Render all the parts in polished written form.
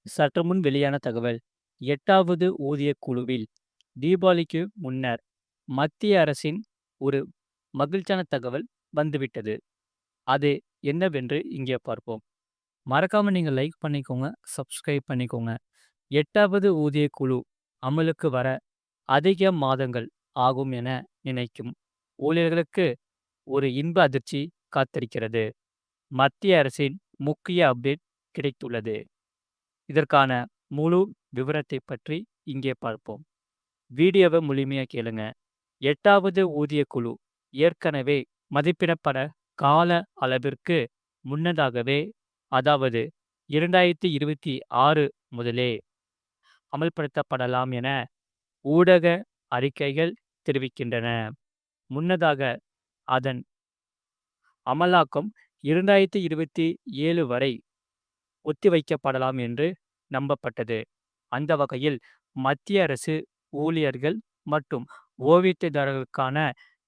சற்றுமுன் வெளியான தகவல். 8வது ஊதியக் குழுவில் தீபாவளிக்கு முன்னர் மத்திய அரசின் ஒரு மகிழ்ச்சியான தகவல் வந்துவிட்டது. அது என்னவென்று இங்கே பார்ப்போம். மறக்காம நீங்க லைக் பண்ணிக்கோங்க, சப்ஸ்கிரைப் பண்ணிக்கோங்க. 8வது ஊதியக் குழு அமலுக்கு வர அதிக மாதங்கள் ஆகும் என நினைக்கும் ஊழியர்களுக்கு ஒரு இன்ப அதிர்ச்சி காத்திருக்கிறது. மத்திய அரசின் முக்கிய அப்டேட் கிடைத்துள்ளது. இதற்கான முழு விவரத்தை பற்றி இங்கே பார்ப்போம். வீடியோவை முழுமையா கேளுங்க. 8வது ஊதியக் குழு ஏற்கனவே மதிப்பிடப்பட கால அளவிற்கு முன்னதாகவே, அதாவது 2026 முதலே அமல்படுத்தப்படலாம் என ஊடக அறிக்கைகள் தெரிவிக்கின்றன. முன்னதாக அதன் அமலாக்கம் 2027 வரை ஒத்திவைக்கப்படலாம் என்று நம்பப்பட்டது. அந்த வகையில் மத்திய அரசு ஊழியர்கள் மற்றும் ஓய்வூதியதாரர்களுக்கான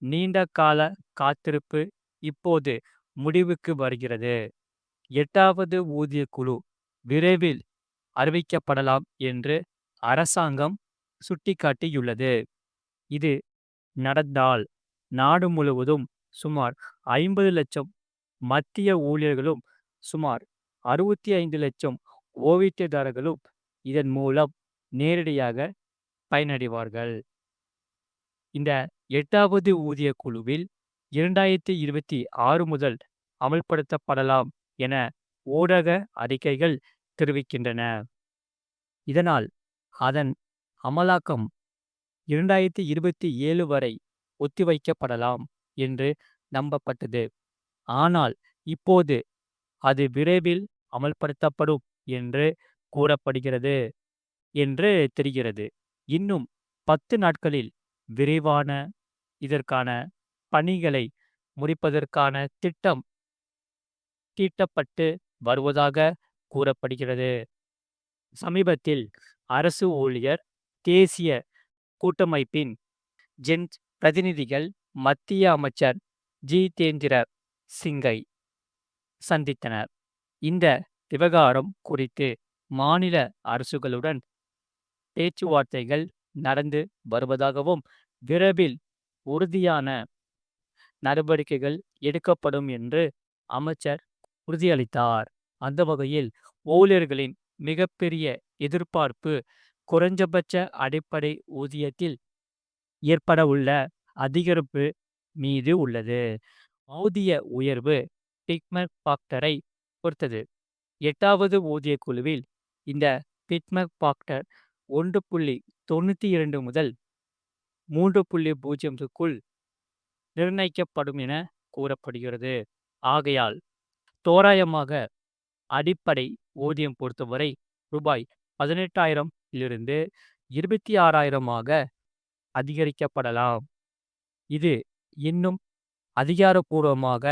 நீண்ட கால காத்திருப்பு இப்போது முடிவுக்கு வருகிறது. 8வது ஊதியக் குழு விரைவில் அறிவிக்கப்படலாம் என்று அரசாங்கம் சுட்டிக்காட்டியுள்ளது. இது நடந்தால் நாடு முழுவதும் சுமார் 50 லட்சம் மத்திய ஊழியர்களும் சுமார் 65 லட்சம் ஓய்வூதியதாரர்களும் இதன் மூலம் நேரடியாக பயனடைவார்கள். இந்த 8வது ஊதியக் குழுவில் 2026 முதல் அமல்படுத்தப்படலாம் என ஊடக அறிக்கைகள் தெரிவிக்கின்றன. இதனால் அதன் அமலாக்கம் 2027 வரை ஒத்திவைக்கப்படலாம் என்று நம்பப்பட்டது. ஆனால் இப்போது அது விரைவில் அமல்படுத்தப்படும் என்று கூறப்படுகிறது என்று தெரிகிறது. இன்னும் 10 நாட்களில் விரைவான இதற்கான பணிகளை முடிப்பதற்கான திட்டம் தீட்டப்பட்டு வருவதாக கூறப்படுகிறது. சமீபத்தில் அரசு ஊழியர் தேசிய கூட்டமைப்பின் ஜென்ஸ் பிரதிநிதிகள் மத்திய அமைச்சர் ஜிதேந்திர சிங்கை சந்தித்தனர். இந்த விவகாரம் குறித்து மாநில அரசுகளுடன் பேச்சுவார்த்தைகள் நடந்து வருவதாகவும், விரைவில் உறுதியான நடவடிக்கைகள் எடுக்கப்படும் என்று அமைச்சர் உறுதியளித்தார். அந்த வகையில் ஊழியர்களின் மிகப்பெரிய எதிர்பார்ப்பு குறைந்தபட்ச அடிப்படை ஊதியத்தில் ஏற்படவுள்ள அதிகரிப்பு மீது உள்ளது. ஊதிய உயர்வு பிட்மேக் பாக்டரை பொறுத்தது. 8வது ஊதியக் குழுவில் இந்த பிட்மேக் பாக்டர் 1.92 முதல் 3.0க்குள் நிர்ணயிக்கப்படும் என கூறப்படுகிறது. ஆகையால் தோராயமாக அடிப்படை ஊதியம் பொறுத்தவரை ரூபாய் 18,000 இலிருந்து 26,000ஆக அதிகரிக்கப்படலாம். இது இன்னும் அதிகாரப்பூர்வமாக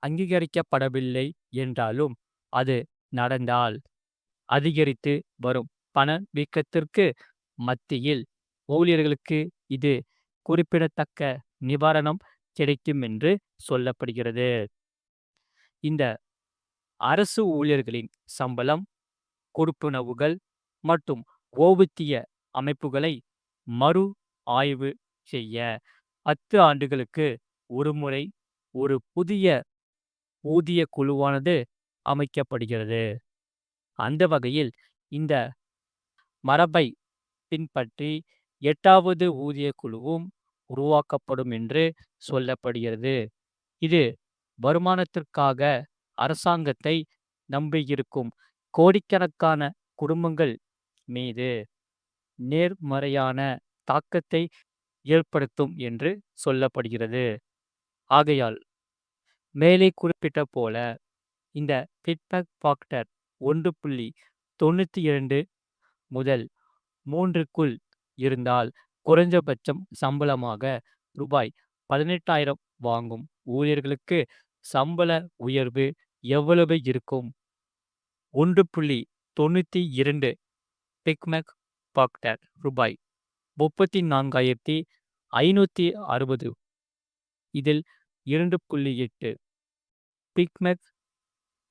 அங்கீகரிக்கப்படவில்லை என்றாலும், அது நடந்தால் அதிகரித்து வரும் பணவீக்கத்திற்கு மத்தியில் ஊழியர்களுக்கு இது குறிப்பிடத்தக்க நிவாரணம் கிடைக்கும் என்று சொல்லப்படுகிறது. இந்த அரசு ஊழியர்களின் சம்பளம், கொடுப்பனவுகள் மற்றும் ஓய்வூதிய அமைப்புகளை மறு ஆய்வு செய்ய 10 ஆண்டுகளுக்கு ஒருமுறை ஒரு புதிய ஊதிய குழுவானது அமைக்கப்படுகிறது. அந்த வகையில் இந்த மரபை பின்பற்றி 8வது ஊதிய குழுவும் உருவாக்கப்படும் என்று சொல்லப்படுகிறது. இது வருமானத்திற்காக அரசாங்கத்தை நம்பியிருக்கும் கோடிக்கணக்கான குடும்பங்கள் மீது நேர்மறையான தாக்கத்தை ஏற்படுத்தும் என்று சொல்லப்படுகிறது. ஆகையால் மேலே குறிப்பிட்ட போல இந்த பிட்மேக் பாக்டர் 1.92 முதல் 3க்குள் இருந்தால் குறைந்தபட்சம் சம்பளமாக ரூபாய் 18,000 வாங்கும் ஊழியர்களுக்கு சம்பள உயர்வு எவ்வளவு இருக்கும்? 1.92 பிட்மேக் பாக்டர் ரூபாய் 34,560. இதில் 2.8 பிட்மேக்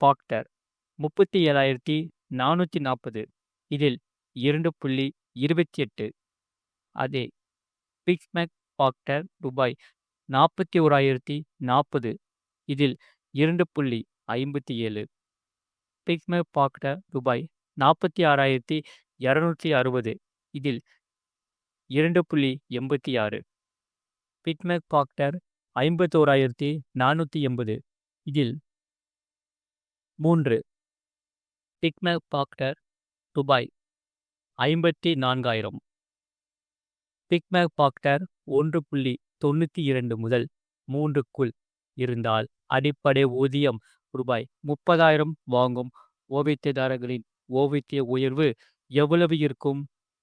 பாக்டர் 37,000 440. இதில் 2.28. அதே பிக்ஸ்மேக் பாக்டர் ரூபாய் 41,040. இதில் 2.57. பிக்ஸ்மேக் பாக்டர் ரூபாய் 46,260. இதில் 2.86. பிக்ஸ்மேக் பாக்டர் 51,480. இதில் 3. பிக்ஸ்மேக் பாக்டர் ரூபாய் 54,000. பிக்ஸ்மேக் பாக்டர் 1.92 முதல் 3க்குள் இருந்தால் அடிப்படை ஊதியம் ரூபாய் 30,000 வாங்கும் ஓய்வூதியதாரர்களின் ஓய்வூதிய உயர்வு எவ்வளவு இருக்கும்?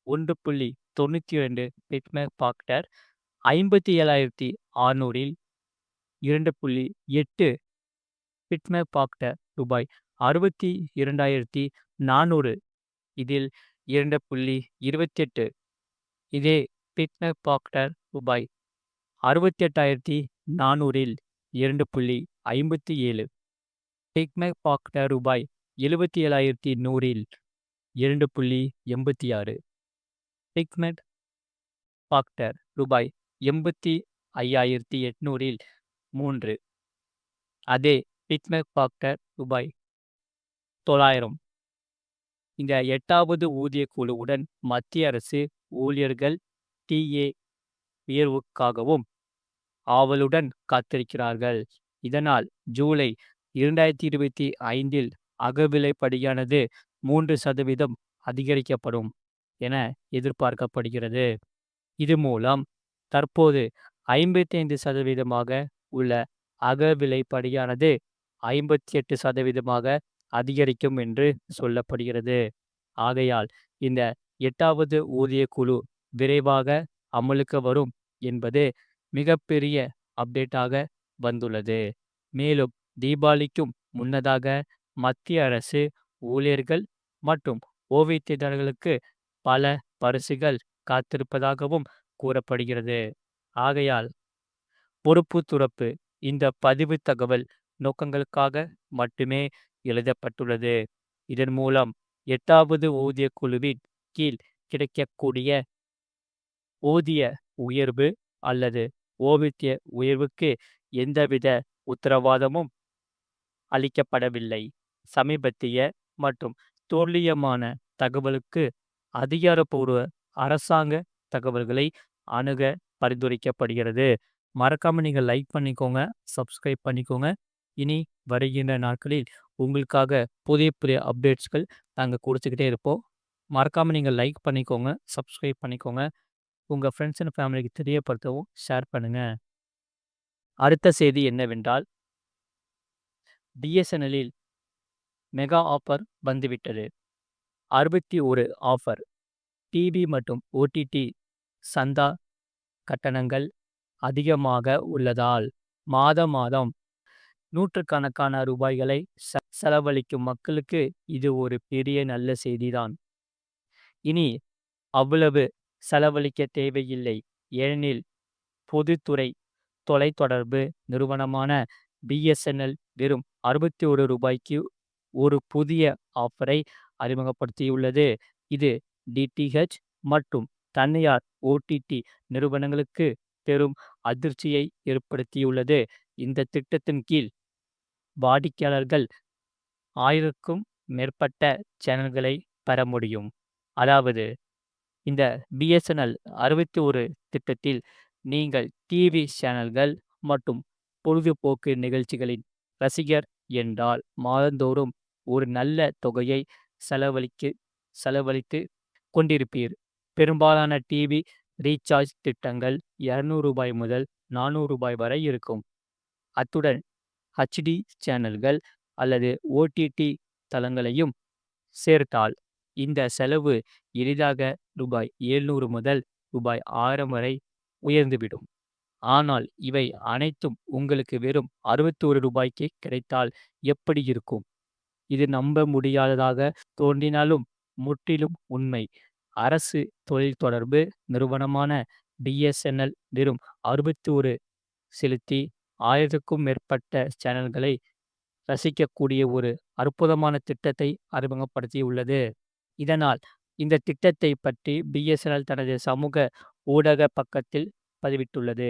1.92 பிக்ஸ்மேக் பாக்டர் 57,600. 2.8 பிக்ஸ்மேக் பாக்டர் ரூபாய் 62,400. இதில் 2.28. இதே பிக்ஸ்மேக் பாக்டர் ரூபாய் 68,400. 2.57. பிக்ஸ்மேக் பாக்டர் ரூபாய் 77,100. 2.86. பிக்ஸ்மேக் பாக்டர் ரூபாய் 85,800. 3. அதே பிக்ஸ்மேக் பாக்டர் ரூபாய் 900. இந்த 8வது ஊதிய குழுவுடன் மத்திய அரசு ஊழியர்கள் டிஏ உயர்வுக்காகவும் ஆவலுடன் காத்திருக்கிறார்கள். இதனால் ஜூலை 2025 அகவிலைப்படியானது 3% அதிகரிக்கப்படும் என எதிர்பார்க்கப்படுகிறது. இது மூலம் தற்போது 55% உள்ள அகவிலைப்படியானது 58% அதிகரிக்கும் என்று சொல்லப்படுகிறது. ஆகையால் இந்த 8வது ஊதிய குழு விரைவாக அமலுக்கு வரும் என்பது மிகப்பெரிய அப்டேட்டாக வந்துள்ளது. மேலும் தீபாவளிக்கும் முன்னதாக மத்திய அரசு ஊழியர்கள் மற்றும் ஓய்வூதியதாரர்களுக்கு பல பரிசுகள் காத்திருப்பதாகவும் கூறப்படுகிறது. ஆகையால் பொறுப்பு துறப்பு இந்த பதிவு தகவல் நோக்கங்களுக்காக மட்டுமே எழுதப்பட்டுள்ளது. இதன் மூலம் 8வது ஊதிய குழுவின் கீழ் கிடைக்கக்கூடிய ஊதிய உயர்வு அல்லது ஓய்வூதிய உயர்வுக்கு எந்தவித உத்தரவாதமும் அளிக்கப்படவில்லை. சமீபத்திய மற்றும் துல்லியமான தகவலுக்கு அதிகாரப்பூர்வ அரசாங்க தகவல்களை அணுக பரிந்துரைக்கப்படுகிறது. மறக்காம நீங்கள் லைக் பண்ணிக்கோங்க, சப்ஸ்கிரைப் பண்ணிக்கோங்க. இனி வருகின்ற நாட்களில் உங்களுக்காக புதிய புதிய அப்டேட்ஸ்கள் நாங்கள் கொடுத்துக்கிட்டே இருப்போம். மறக்காம நீங்கள் லைக் பண்ணிக்கோங்க, சப்ஸ்கிரைப் பண்ணிக்கோங்க. உங்கள் ஃப்ரெண்ட்ஸ் அண்ட் ஃபேமிலிக்கு தெரியப்படுத்தவும் ஷேர் பண்ணுங்க. அடுத்த செய்தி என்னவென்றால், பிஎஸ்என்எல்லில் மெகா ஆஃபர் வந்துவிட்டது. 61 ஆஃபர். டிவி மற்றும் ஓடிடி சந்தா கட்டணங்கள் அதிகமாக உள்ளதால் மாதம் நூற்றுக்கணக்கான ரூபாய்களை செலவழிக்கும் மக்களுக்கு இது ஒரு பெரிய நல்ல செய்திதான். இனி அவ்வளவு செலவழிக்க தேவையில்லை. ஏனெனில் பொதுத்துறை தொலைத்தொடர்பு நிறுவனமான பிஎஸ்என்எல் வெறும் 61 ரூபாய்க்கு ஒரு புதிய ஆஃபரை அறிமுகப்படுத்தியுள்ளது. இது டிடிஹெச் மற்றும் தனியார் ஓடிடி நிறுவனங்களுக்கு பெரும் அதிர்ச்சியை ஏற்படுத்தியுள்ளது. இந்த திட்டத்தின் கீழ் வாடிக்கையாளர்கள் 1000க்கும் மேற்பட்ட சேனல்களை பெற முடியும். அதாவது இந்த பிஎஸ்என்எல் 61 திட்டத்தில் நீங்கள் டிவி சேனல்கள் மற்றும் பொழுதுபோக்கு நிகழ்ச்சிகளின் ரசிகர் என்றால் மாதந்தோறும் ஒரு நல்ல தொகையை செலவழித்து கொண்டிருப்பீர். பெரும்பாலான டிவி ரீசார்ஜ் திட்டங்கள் 200 ரூபாய் முதல் 400 ரூபாய் வரை இருக்கும். அத்துடன் ஹெச்டி சேனல்கள் அல்லது ஓடிடி தளங்களையும் சேர்த்தால் இந்த செலவு எளிதாக ரூபாய் 700 முதல் ரூபாய் 1000 வரை உயர்ந்துவிடும். ஆனால் இவை அனைத்தும் உங்களுக்கு வெறும் 61 ரூபாய்க்கு கிடைத்தால் எப்படி இருக்கும்? இது நம்ப முடியாததாக தோன்றினாலும் முற்றிலும் உண்மை. அரசு தொலைத்தொடர்பு நிறுவனமான பிஎஸ்என்எல் வெறும் 61 செலுத்தி 1000க்கும் மேற்பட்ட சேனல்களை ரசிக்கக்கூடிய ஒரு அற்புதமான திட்டத்தை அறிமுகப்படுத்தியுள்ளது. இதனால் இந்த திட்டத்தை பற்றி பிஎஸ்என்எல் தனது சமூக ஊடக பக்கத்தில் பதிவிட்டுள்ளது.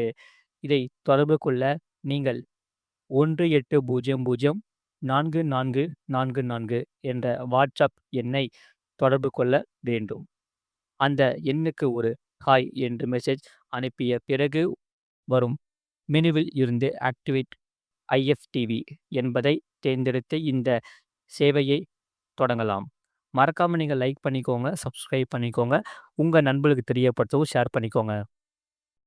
இதை தொடர்பு கொள்ள நீங்கள் 1800 4444 என்ற வாட்ஸ்அப் எண்ணை தொடர்பு கொள்ள வேண்டும். அந்த எண்ணுக்கு ஒரு ஹாய் என்று மெசேஜ் அனுப்பிய பிறகு வரும் மெனுவில் இருந்து ஆக்டிவேட் ஐஎஃப்டிவி என்பதை தேர்ந்தெடுத்து இந்த சேவையை தொடங்கலாம். மறக்காம நீங்க லைக் பண்ணிக்கோங்க, சப்ஸ்கிரைப் பண்ணிக்கோங்க. உங்க நண்பர்களுக்கு தெரியப்படுத்தவும் ஷேர் பண்ணிக்கோங்க.